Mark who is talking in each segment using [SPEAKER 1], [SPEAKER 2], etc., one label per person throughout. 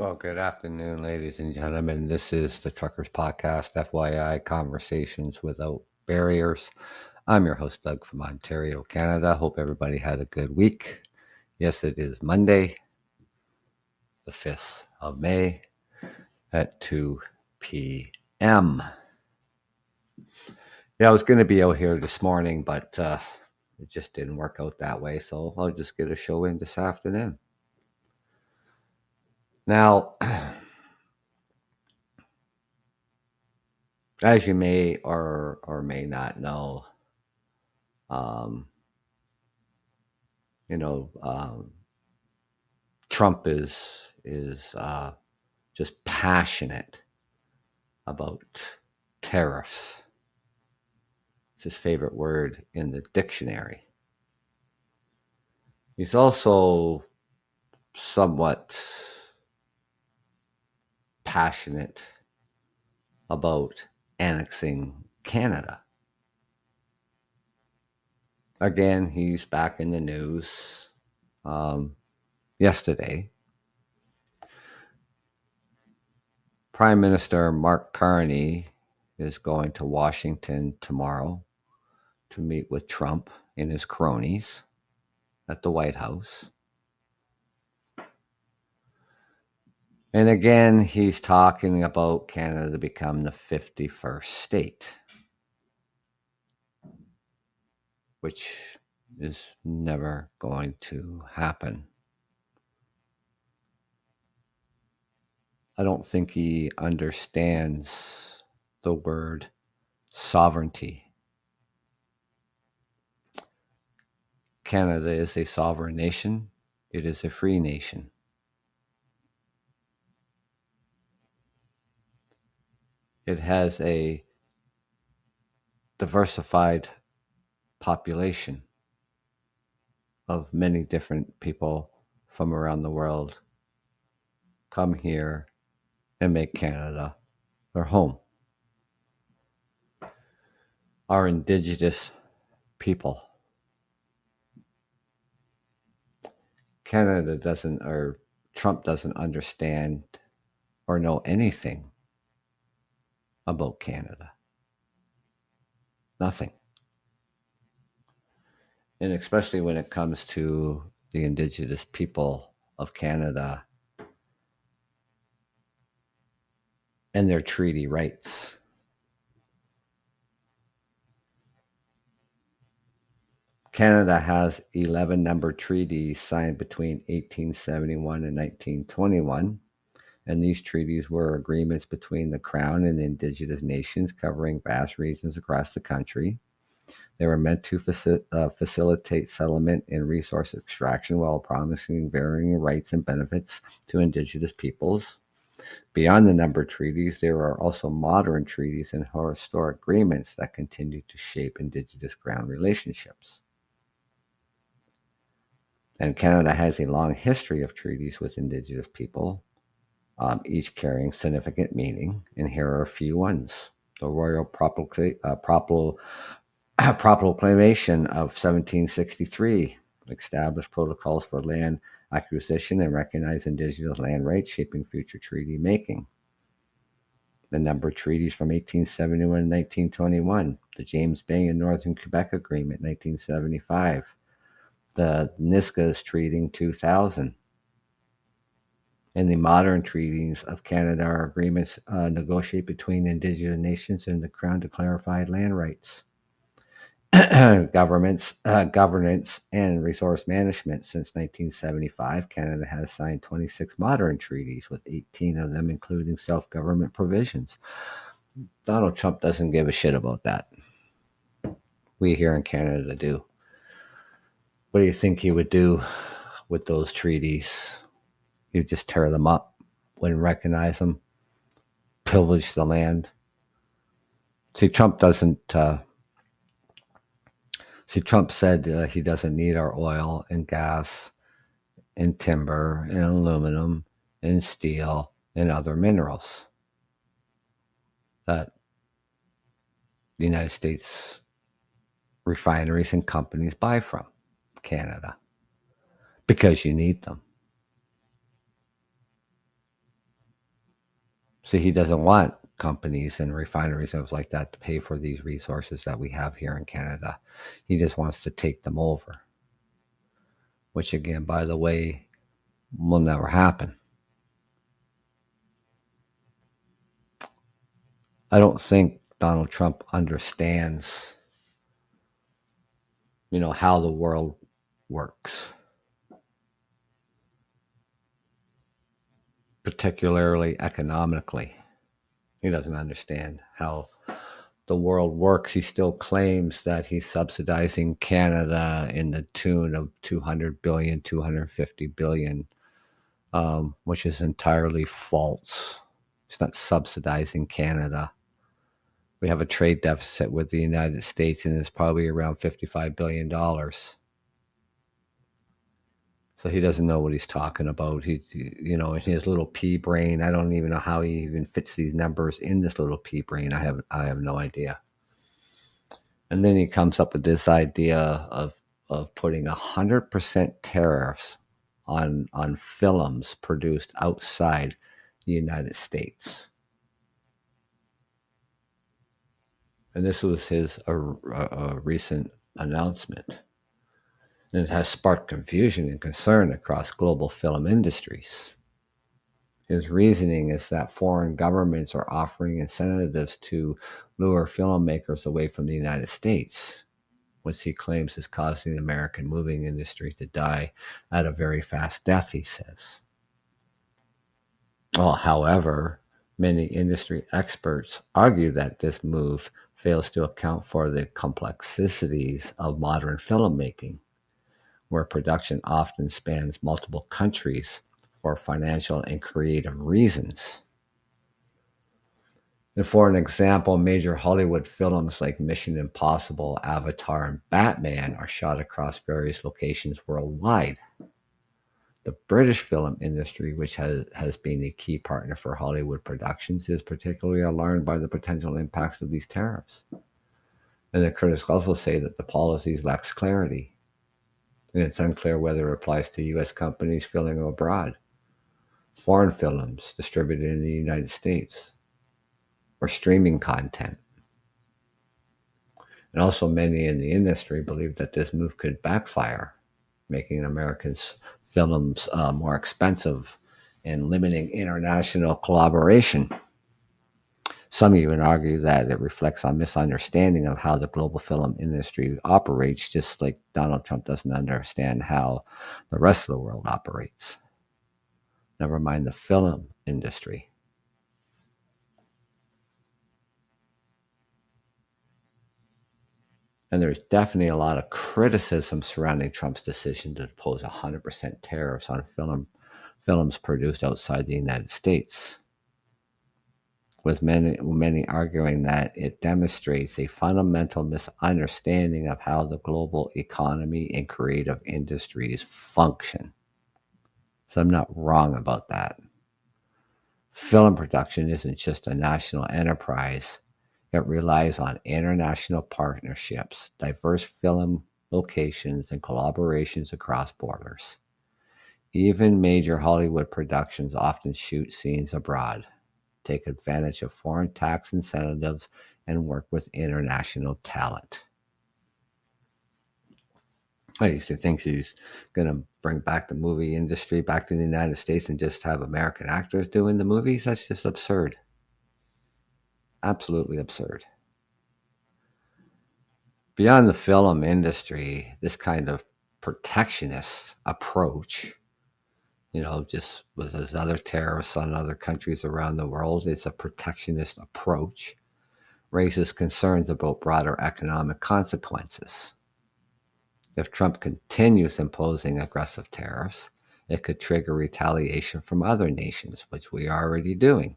[SPEAKER 1] Well, good afternoon, ladies and gentlemen. This is the Truckers Podcast, FYI Conversations Without Barriers. I'm your host, Doug from Ontario, Canada. Hope everybody had a good week. Yes, it is Monday, the 5th of May at 2 p.m. Yeah, I was going to be out here this morning, but it just didn't work out that way. So I'll just get a show in this afternoon. Now, as you may or may not know, um, Trump is just passionate about tariffs. It's his favorite word in the dictionary. He's also somewhat passionate about annexing Canada. Again, he's back in the news. Yesterday, Prime Minister Mark Carney is going to Washington tomorrow to meet with Trump and his cronies at the White House. And again, he's talking about Canada to become the 51st state, which is never going to happen. I don't think he understands the word sovereignty. Canada is a sovereign nation. It is a free nation. It has a diversified population of many different people from around the world come here and make Canada their home. Our Indigenous people. Canada doesn't, or Trump doesn't understand or know anything about Canada. Nothing. And especially when it comes to the Indigenous people of Canada and their treaty rights. Canada has 11 numbered treaties signed between 1871 and 1921, and these treaties were agreements between the Crown and the Indigenous nations covering vast regions across the country. They were meant to facilitate settlement and resource extraction while promising varying rights and benefits to Indigenous peoples. Beyond the numbered treaties, there are also modern treaties and historic agreements that continue to shape Indigenous ground relationships. And Canada has a long history of treaties with Indigenous people, each carrying significant meaning. And here are a few ones. The Royal Proclamation of 1763 established protocols for land acquisition and recognized Indigenous land rights, shaping future treaty making. The number of treaties from 1871 and 1921, the James Bay and Northern Quebec Agreement, 1975, the Nisga's Treaty 2000, and the modern treaties of Canada are agreements negotiated between Indigenous nations and the Crown to clarify land rights. Governance, and resource management. Since 1975, Canada has signed 26 modern treaties, with 18 of them including self-government provisions. Donald Trump doesn't give a shit about that. We here in Canada do. What do you think he would do with those treaties? He would just tear them up, wouldn't recognize them, pillage the land. See, Trump said he doesn't need our oil and gas and timber and aluminum and steel and other minerals that the United States refineries and companies buy from Canada because you need them. So he doesn't want companies and refineries and stuff like that to pay for these resources that we have here in Canada. He just wants to take them over, which again, by the way, will never happen. I don't think Donald Trump understands, how the world works, particularly economically. He doesn't understand how the world works. He still claims that he's subsidizing Canada in the tune of 200 billion, 250 billion, which is entirely false. It's not subsidizing Canada. We have a trade deficit with the United States, and it's probably around $55 billion. So he doesn't know what he's talking about. In his little pea brain, I don't even know how he even fits these numbers in this little pea brain. I have no idea. And then he comes up with this idea of putting 100% tariffs on films produced outside the United States. And this was his recent announcement. And it has sparked confusion and concern across global film industries. His reasoning is that foreign governments are offering incentives to lure filmmakers away from the United States, which he claims is causing the American movie industry to die at a very fast death, he says. Well, however, many industry experts argue that this move fails to account for the complexities of modern filmmaking, where production often spans multiple countries for financial and creative reasons. And for an example, major Hollywood films like Mission Impossible, Avatar, and Batman are shot across various locations worldwide. The British film industry, which has been a key partner for Hollywood productions, is particularly alarmed by the potential impacts of these tariffs. And the critics also say that the policies lacks clarity, and it's unclear whether it applies to U.S. companies filming abroad, foreign films distributed in the United States, or streaming content. And also many in the industry believe that this move could backfire, making Americans' films more expensive and limiting international collaboration. Some even argue that it reflects a misunderstanding of how the global film industry operates, just like Donald Trump doesn't understand how the rest of the world operates. Never mind the film industry. And there's definitely a lot of criticism surrounding Trump's decision to impose 100% tariffs on films produced outside the United States, with many arguing that it demonstrates a fundamental misunderstanding of how the global economy and creative industries function. So I'm not wrong about that. Film production isn't just a national enterprise. It relies on international partnerships, diverse film locations, and collaborations across borders. Even major Hollywood productions often shoot scenes abroad, take advantage of foreign tax incentives, and work with international talent. I used to think he's going to bring back the movie industry back to the United States and just have American actors doing the movies. That's just absurd. Absolutely absurd. Beyond the film industry, this kind of protectionist approach, just with those other tariffs on other countries around the world, it's a protectionist approach, raises concerns about broader economic consequences. If Trump continues imposing aggressive tariffs, it could trigger retaliation from other nations, which we are already doing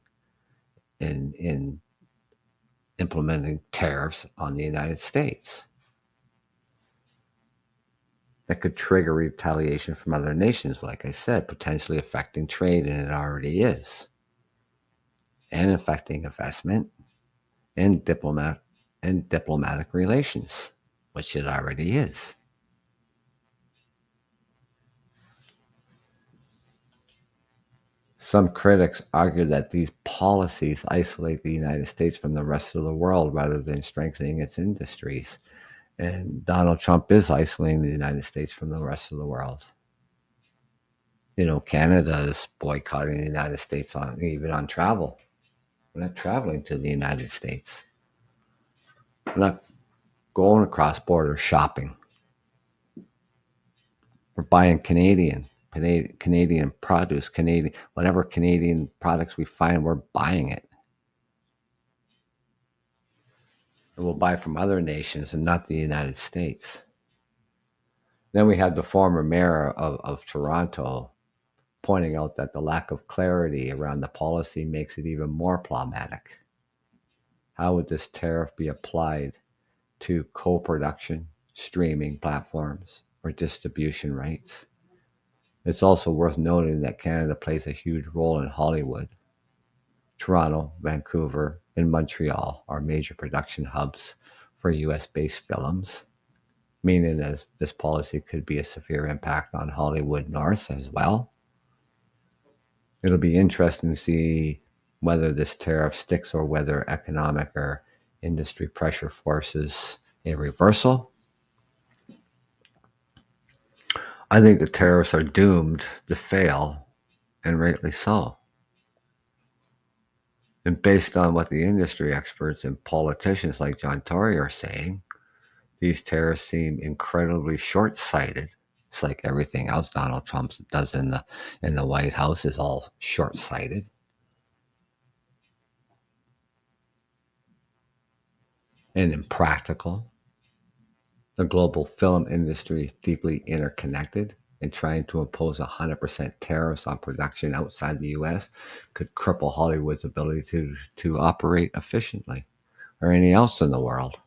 [SPEAKER 1] in implementing tariffs on the United States. That could trigger retaliation from other nations, like I said, potentially affecting trade, and it already is, and affecting investment and diplomatic relations, which it already is. Some critics argue that these policies isolate the United States from the rest of the world rather than strengthening its industries. And Donald Trump is isolating the United States from the rest of the world. Canada is boycotting the United States even on travel. We're not traveling to the United States. We're not going across border shopping. We're buying Canadian produce, whatever Canadian products we find, we're buying it. And we'll buy from other nations and not the United States. Then we had the former mayor of Toronto pointing out that the lack of clarity around the policy makes it even more problematic. How would this tariff be applied to co-production, streaming platforms, or distribution rights? It's also worth noting that Canada plays a huge role in Hollywood. Toronto, Vancouver, and Montreal are major production hubs for US-based films, meaning that this policy could be a severe impact on Hollywood North as well. It'll be interesting to see whether this tariff sticks or whether economic or industry pressure forces a reversal. I think the tariffs are doomed to fail, and rightly so. And based on what the industry experts and politicians like John Tory are saying, these tariffs seem incredibly short-sighted. It's like everything else Donald Trump does in the White House is all short-sighted. And impractical. The global film industry is deeply interconnected, and trying to impose 100% tariffs on production outside the U.S. could cripple Hollywood's ability to operate efficiently, or any else in the world.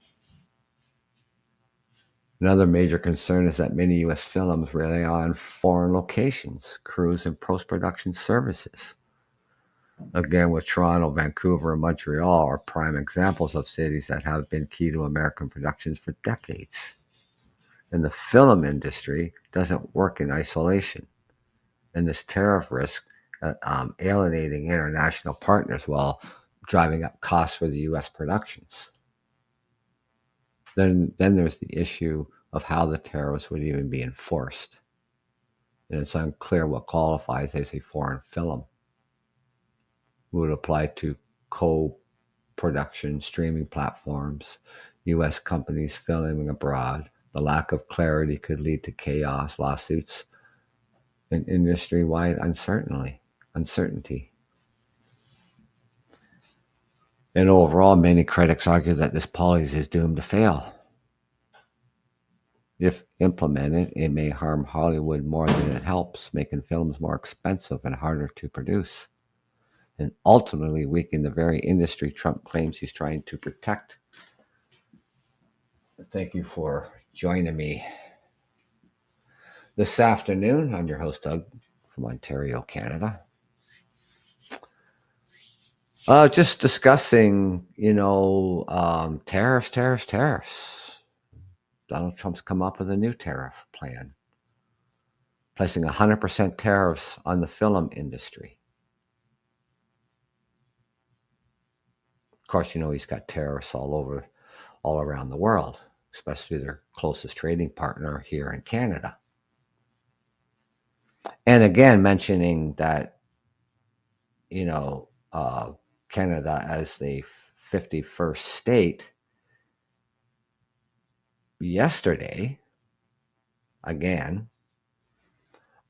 [SPEAKER 1] Another major concern is that many U.S. films rely on foreign locations, crews, and post-production services. Again, with Toronto, Vancouver, and Montreal are prime examples of cities that have been key to American productions for decades. And the film industry doesn't work in isolation. And this tariff risk alienating international partners while driving up costs for the U.S. productions. Then there's the issue of how the tariffs would even be enforced. And it's unclear what qualifies as a foreign film. It would apply to co-production streaming platforms, U.S. companies filming abroad. The lack of clarity could lead to chaos, lawsuits, and industry-wide uncertainty. And overall, many critics argue that this policy is doomed to fail. If implemented, it may harm Hollywood more than it helps, making films more expensive and harder to produce, and ultimately weaken the very industry Trump claims he's trying to protect. Thank you for joining me this afternoon. I'm your host, Doug, from Ontario, Canada. Just discussing, tariffs. Donald Trump's come up with a new tariff plan, placing 100% tariffs on the film industry. Of course, he's got tariffs all around the world, especially their closest trading partner here in Canada. And again, mentioning that, Canada as the 51st state, yesterday, again,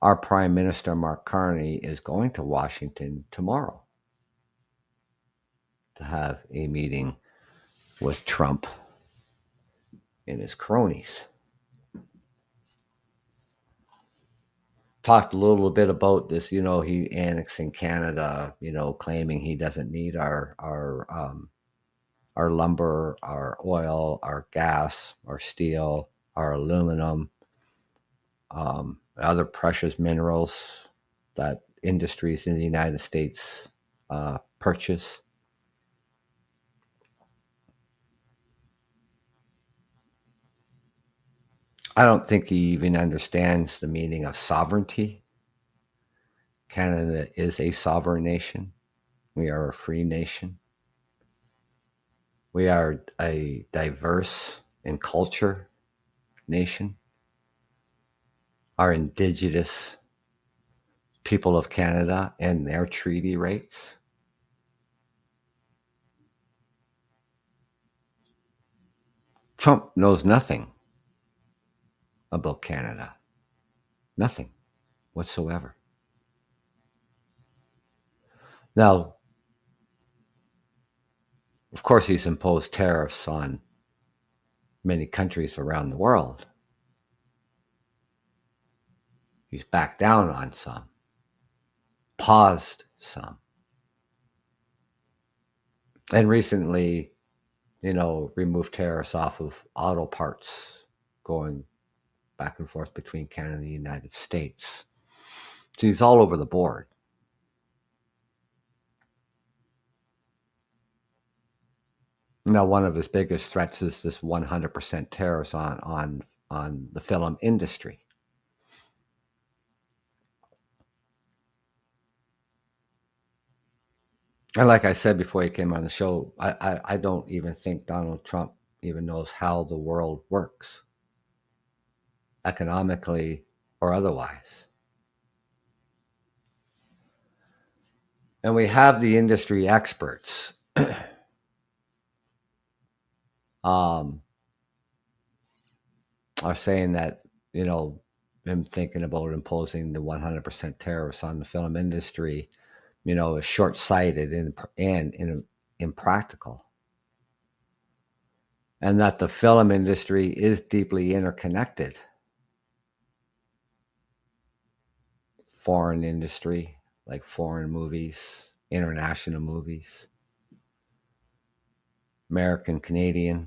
[SPEAKER 1] our Prime Minister, Mark Carney, is going to Washington tomorrow to have a meeting with Trump and his cronies. Talked a little bit about this, he annexing Canada, claiming he doesn't need our lumber, our oil, our gas, our steel, our aluminum, other precious minerals that industries in the United States purchase. I don't think he even understands the meaning of sovereignty. Canada is a sovereign nation. We are a free nation. We are a diverse in culture nation. Our Indigenous people of Canada and their treaty rights. Trump knows nothing about Canada. Nothing whatsoever. Now, of course, he's imposed tariffs on many countries around the world. He's backed down on some, paused some, and recently, removed tariffs off of auto parts going back and forth between Canada and the United States. So he's all over the board. Now, one of his biggest threats is this 100% tariffs on the film industry. And like I said before he came on the show, I don't even think Donald Trump even knows how the world works, economically or otherwise. And we have the industry experts are saying that, him thinking about imposing the 100% tariffs on the film industry, is short-sighted and impractical. And that the film industry is deeply interconnected. Foreign industry, like foreign movies, international movies, American, Canadian,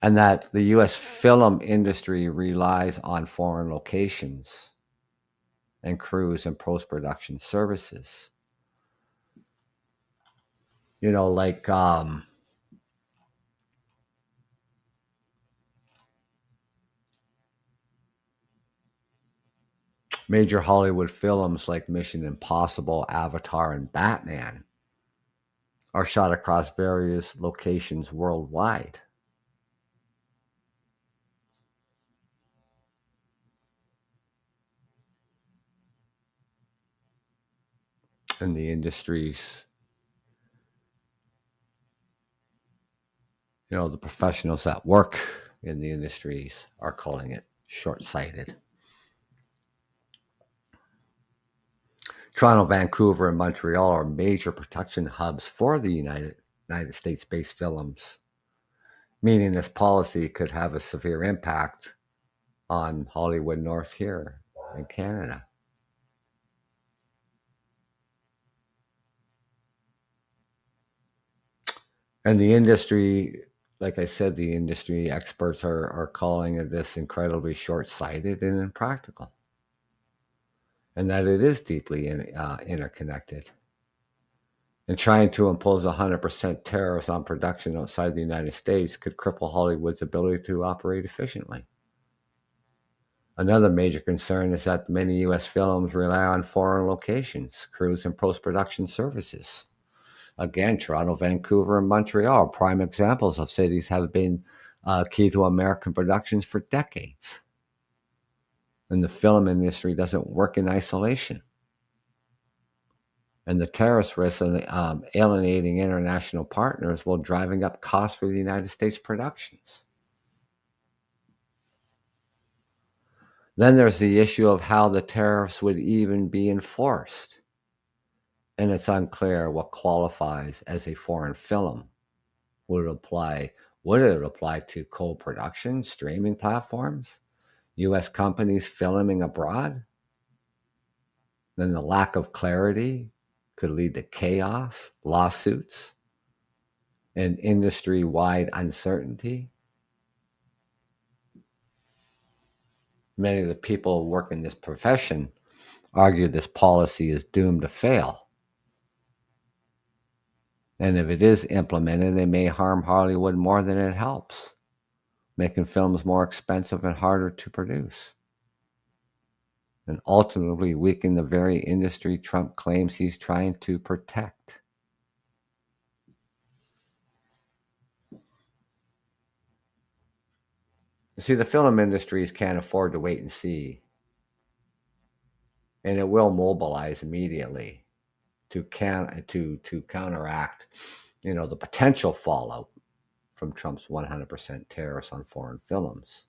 [SPEAKER 1] and that the U.S. film industry relies on foreign locations and crews and post-production services. Like major Hollywood films like Mission Impossible, Avatar, and Batman are shot across various locations worldwide. And the industries, the professionals that work in the industries are calling it short-sighted. Toronto, Vancouver, and Montreal are major production hubs for the United States-based films, meaning this policy could have a severe impact on Hollywood North here in Canada. And the industry, like I said, the industry experts are calling this incredibly short-sighted and impractical, and that it is deeply interconnected. And trying to impose 100% tariffs on production outside the United States could cripple Hollywood's ability to operate efficiently. Another major concern is that many U.S. films rely on foreign locations, crews, and post-production services. Again, Toronto, Vancouver, and Montreal are prime examples of cities that have been key to American productions for decades. And the film industry doesn't work in isolation. And the tariffs risk alienating international partners while driving up costs for the United States productions. Then there's the issue of how the tariffs would even be enforced. And it's unclear what qualifies as a foreign film. Would it apply to co-production, streaming platforms, U.S. companies filming abroad? Then the lack of clarity could lead to chaos, lawsuits, and industry-wide uncertainty. Many of the people working this profession argue this policy is doomed to fail. And if it is implemented, it may harm Hollywood more than it helps, making films more expensive and harder to produce. and ultimately weaken the very industry Trump claims he's trying to protect. See, the film industries can't afford to wait and see, and it will mobilize immediately to counteract, the potential fallout from Trump's 100% tariffs on foreign films.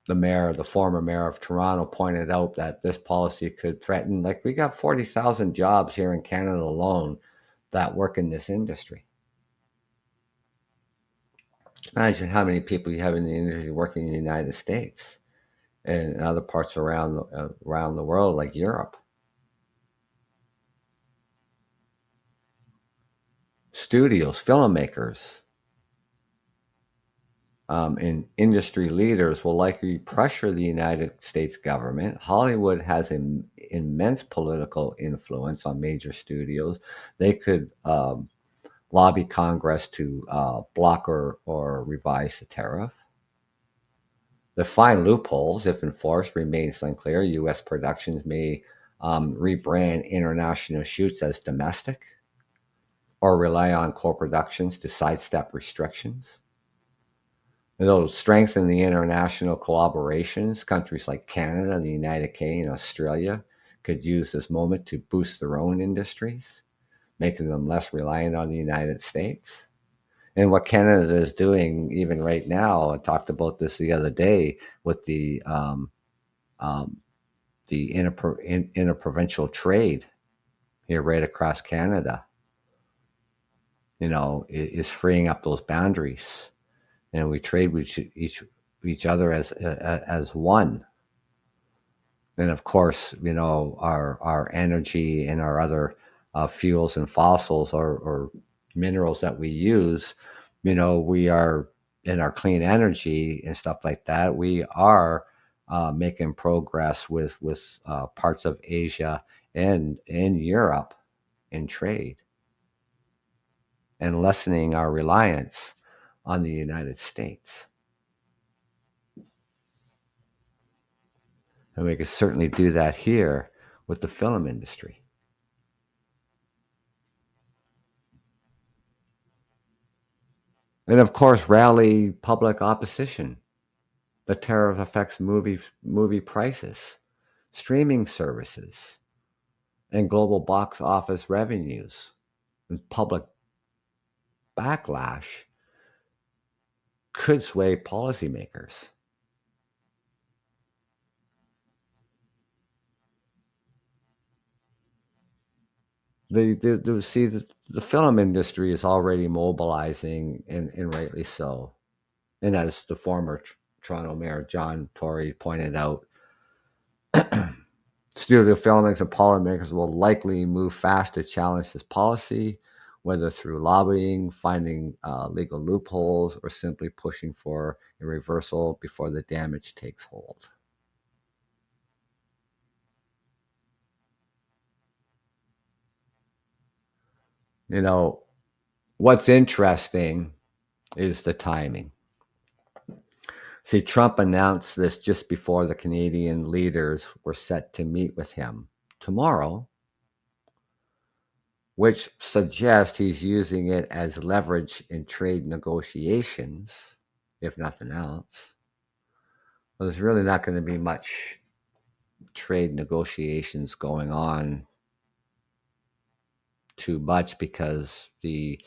[SPEAKER 1] The former mayor of Toronto, pointed out that this policy could threaten, like, we got 40,000 jobs here in Canada alone that work in this industry. Imagine how many people you have in the industry working in the United States and other parts around the world, like Europe. Studios, filmmakers, and industry leaders will likely pressure the United States government. Hollywood has an immense political influence on major studios. They could lobby Congress to block or revise the tariff. The fine loopholes, if enforced, remains unclear. U.S. productions may rebrand international shoots as domestic or rely on co-productions to sidestep restrictions. It'll strengthen the international collaborations. Countries like Canada, the United Kingdom, and Australia could use this moment to boost their own industries, making them less reliant on the United States. And what Canada is doing, even right now, I talked about this the other day with the interprovincial trade here right across Canada, is freeing up those boundaries, and we trade with each other as one. And of course, our energy and our other fuels and fossils or minerals that we use, we are in our clean energy and stuff like that. We are making progress with parts of Asia and in Europe in trade, and lessening our reliance on the United States. And we could certainly do that here with the film industry. And of course, rally public opposition. The tariff affects movie prices, streaming services, and global box office revenues. And public backlash could sway policymakers. See, the film industry is already mobilizing, and rightly so. And as the former Toronto Mayor John Tory pointed out, studio filmmakers and policymakers will likely move fast to challenge this policy, whether through lobbying, finding legal loopholes, or simply pushing for a reversal before the damage takes hold. What's interesting is the timing. See, Trump announced this just before the Canadian leaders were set to meet with him tomorrow, which suggests he's using it as leverage in trade negotiations, if nothing else. Well, there's really not going to be much trade negotiations going on too much, because the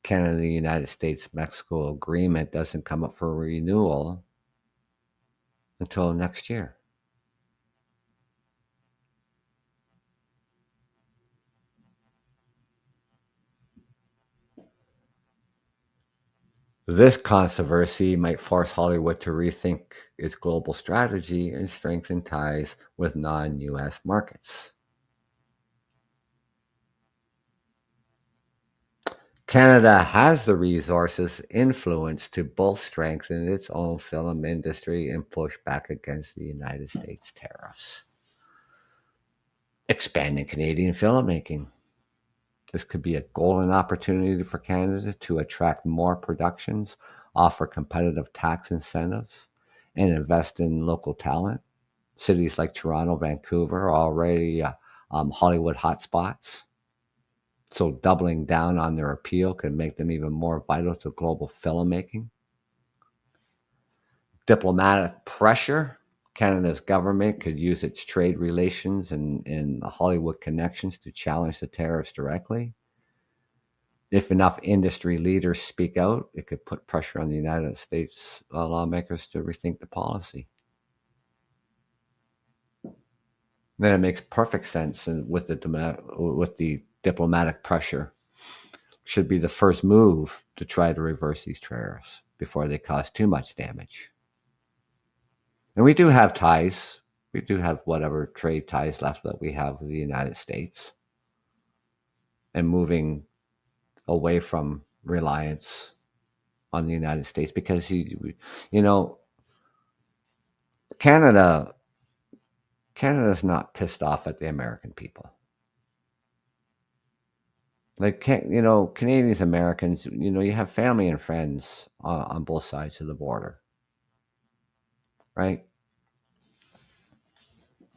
[SPEAKER 1] Canada-United States-Mexico agreement doesn't come up for renewal until next year. This controversy might force Hollywood to rethink its global strategy and strengthen ties with non-US markets. Canada has the resources, influence to both strengthen its own film industry and push back against the United States tariffs. Expanding Canadian filmmaking. This could be a golden opportunity for Canada to attract more productions, offer competitive tax incentives, and invest in local talent. Cities like Toronto, Vancouver are already Hollywood hotspots. So doubling down on their appeal could make them even more vital to global filmmaking. Diplomatic pressure. Canada's government could use its trade relations and the Hollywood connections to challenge the tariffs directly. If enough industry leaders speak out, it could put pressure on the United States lawmakers to rethink the policy. Then it makes perfect sense, and with the diplomatic pressure should be the first move to try to reverse these tariffs before they cause too much damage. And we do have ties. We do have whatever trade ties left that we have with the United States, and moving away from reliance on the United States, because you know Canada's not pissed off at the American people. Like, Canadians, Americans, you have family and friends on both sides of the border, right?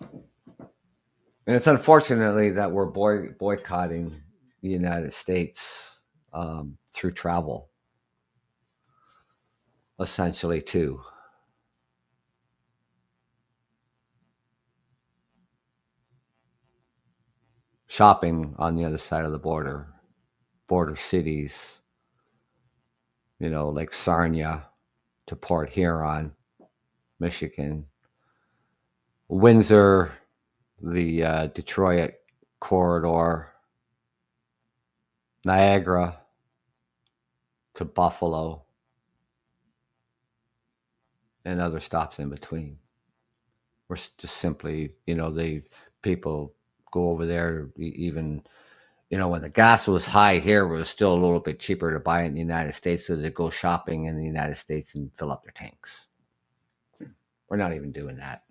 [SPEAKER 1] And it's unfortunately that we're boycotting the United States through travel, essentially, too. Shopping on the other side of the border cities, like Sarnia to Port Huron, Michigan, Windsor, the Detroit corridor, Niagara to Buffalo, and other stops in between. We're just simply, people go over there. Even, when the gas was high here, it was still a little bit cheaper to buy it in the United States, so they go shopping in the United States and fill up their tanks. We're not even doing that.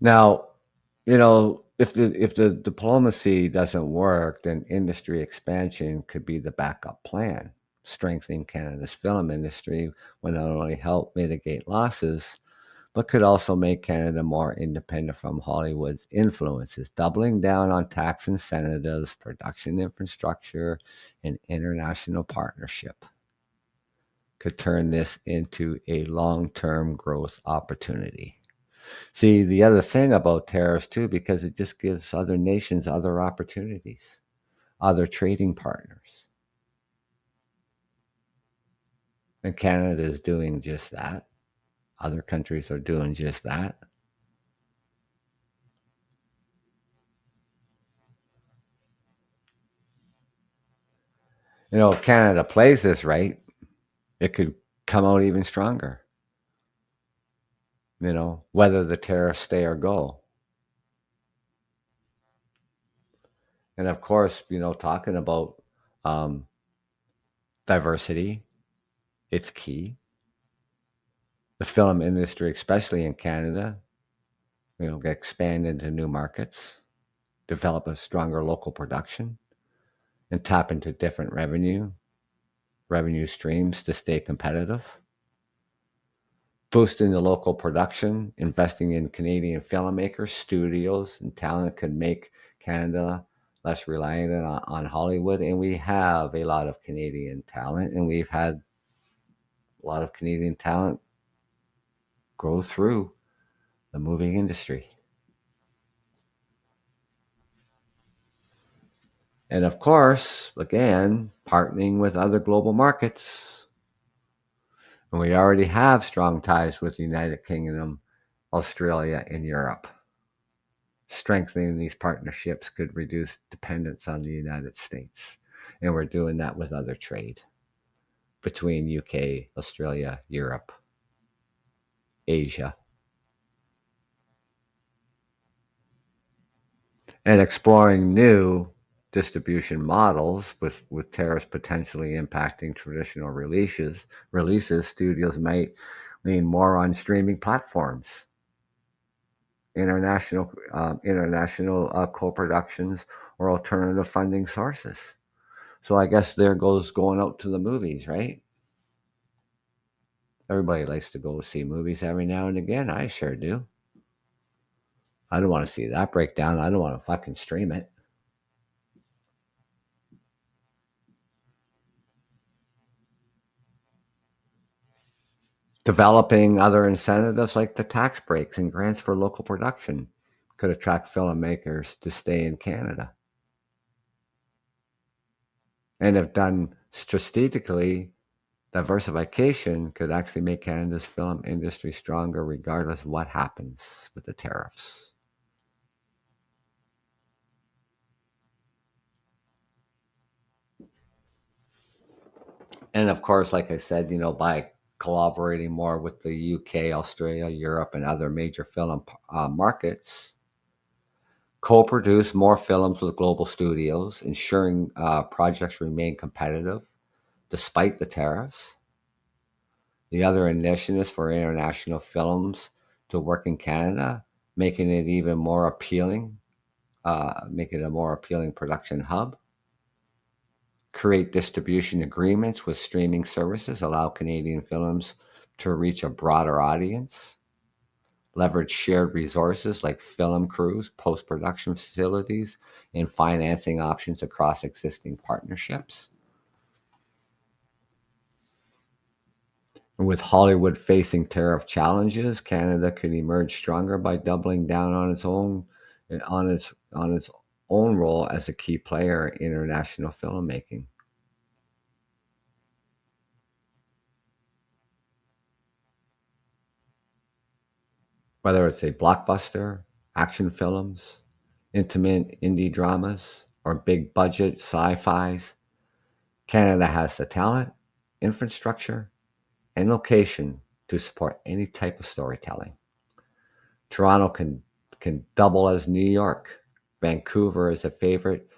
[SPEAKER 1] Now, if the diplomacy doesn't work, then industry expansion could be the backup plan. Strengthening Canada's film industry will not only help mitigate losses, but could also make Canada more independent from Hollywood's influences. Doubling down on tax incentives, production infrastructure, and international partnership could turn this into a long-term growth opportunity. See, the other thing about tariffs too, because it just gives other nations other opportunities, other trading partners. And Canada is doing just that. Other countries are doing just that. If Canada plays this right, it could come out even stronger, whether the tariffs stay or go. And of course, talking about um, diversity, it's key. The film industry, especially in Canada, expand into new markets, develop a stronger local production, and tap into different revenue streams to stay competitive. Boosting the local production, investing in Canadian filmmakers, studios, and talent could make Canada less reliant on Hollywood. And we have a lot of Canadian talent, and we've had a lot of Canadian talent grow through the movie industry. And of course, again, partnering with other global markets. And we already have strong ties with the United Kingdom, Australia, and Europe. Strengthening these partnerships could reduce dependence on the United States. And we're doing that with other trade between UK, Australia, Europe, Asia. And exploring new distribution models with tariffs potentially impacting traditional releases, studios might lean more on streaming platforms, international co-productions or alternative funding sources. So I guess there goes going out to the movies, right? Everybody likes to go see movies every now and again. I sure do. I don't want to see that breakdown. I don't want to fucking stream it. Developing other incentives like the tax breaks and grants for local production could attract filmmakers to stay in Canada. And if done strategically, diversification could actually make Canada's film industry stronger regardless of what happens with the tariffs. And of course, like I said, by collaborating more with the UK, Australia, Europe, and other major film markets, co-produce more films with global studios, ensuring projects remain competitive despite the tariffs. The other initiatives for international films to work in Canada, making it even more appealing, make it a more appealing production hub. Create distribution agreements with streaming services, allow Canadian films to reach a broader audience. Leverage shared resources like film crews, post production facilities, and financing options across existing partnerships. And with Hollywood facing tariff challenges, Canada could emerge stronger by doubling down on its own role as a key player in international filmmaking. Whether it's a blockbuster, action films, intimate indie dramas, or big budget sci-fis, Canada has the talent, infrastructure, and location to support any type of storytelling. Toronto can double as New York. Vancouver is a favorite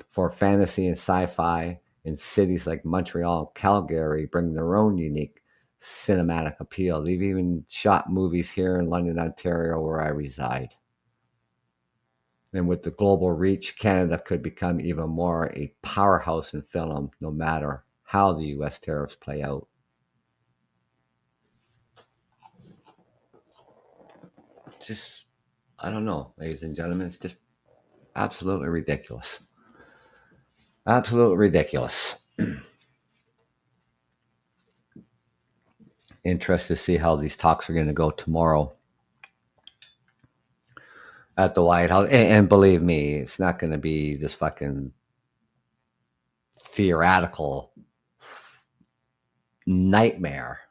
[SPEAKER 1] for fantasy and sci-fi, and cities like Montreal and Calgary bring their own unique cinematic appeal. They've even shot movies here in London, Ontario, where I reside. And with the global reach, Canada could become even more a powerhouse in film, no matter how the US tariffs play out. It's just, I don't know, ladies and gentlemen, it's just absolutely ridiculous. Absolutely ridiculous. Interested to see how these talks are going to go tomorrow at the White House. And believe me, it's not going to be this fucking theoretical nightmare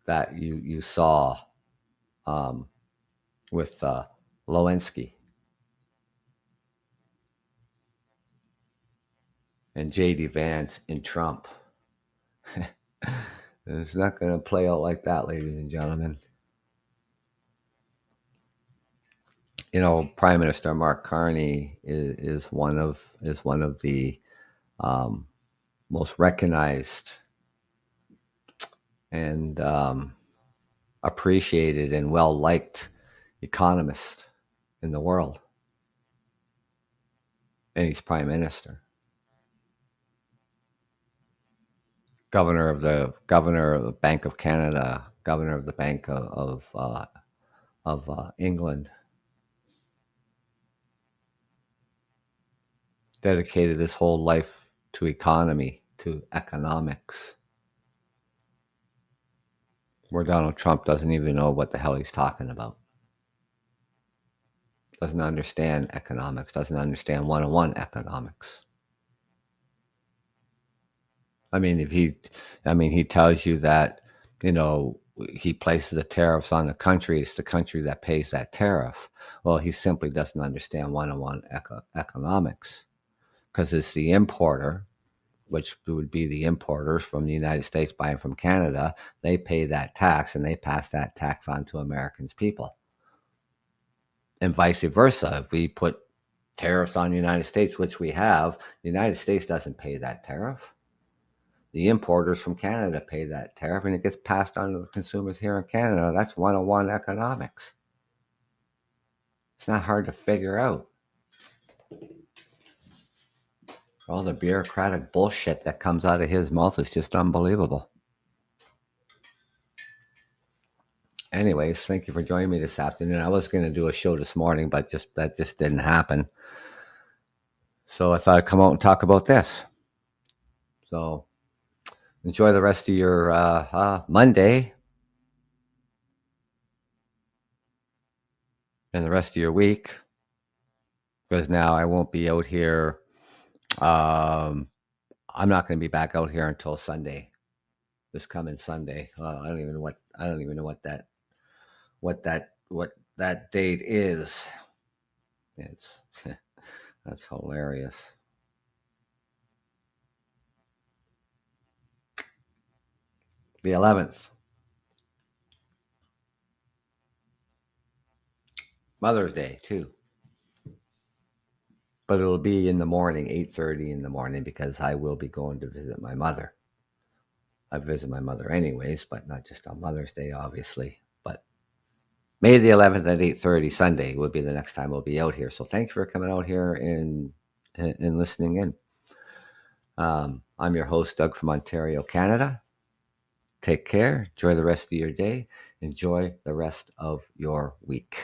[SPEAKER 1] that you saw um, with Lewinsky and J.D. Vance and Trump. It's not going to play out like that, ladies and gentlemen. Prime Minister Mark Carney is one of the um, most recognized and appreciated and well liked economist in the world, and he's Prime Minister. Governor of the Bank of Canada, Governor of the Bank of England, dedicated his whole life to economy, to economics, where Donald Trump doesn't even know what the hell he's talking about. Doesn't understand economics, doesn't understand one-on-one economics. He tells you that, he places the tariffs on the country. It's the country that pays that tariff. Well, he simply doesn't understand one-on-one economics, because it's the importer, which would be the importers from the United States buying from Canada. They pay that tax and they pass that tax on to Americans people. And vice versa. If we put tariffs on the United States, which we have, the United States doesn't pay that tariff. The importers from Canada pay that tariff, and it gets passed on to the consumers here in Canada. That's one-on-one economics. It's not hard to figure out. All the bureaucratic bullshit that comes out of his mouth is just unbelievable. Anyways, thank you for joining me this afternoon. I was going to do a show this morning, but that just didn't happen. So I thought I'd come out and talk about this. So enjoy the rest of your Monday and the rest of your week, because now I won't be out here. I'm not going to be back out here until Sunday, this coming Sunday. I don't even know what that date is. It's that's hilarious. The 11th, Mother's Day too. But it'll be in the morning, 8:30 in the morning, because I will be going to visit my mother. I visit my mother anyways, but not just on Mother's Day, obviously. But May the 11th at 8:30 Sunday will be the next time we'll be out here. So thank you for coming out here and listening in. I'm your host, Doug from Ontario, Canada. Take care. Enjoy the rest of your day. Enjoy the rest of your week.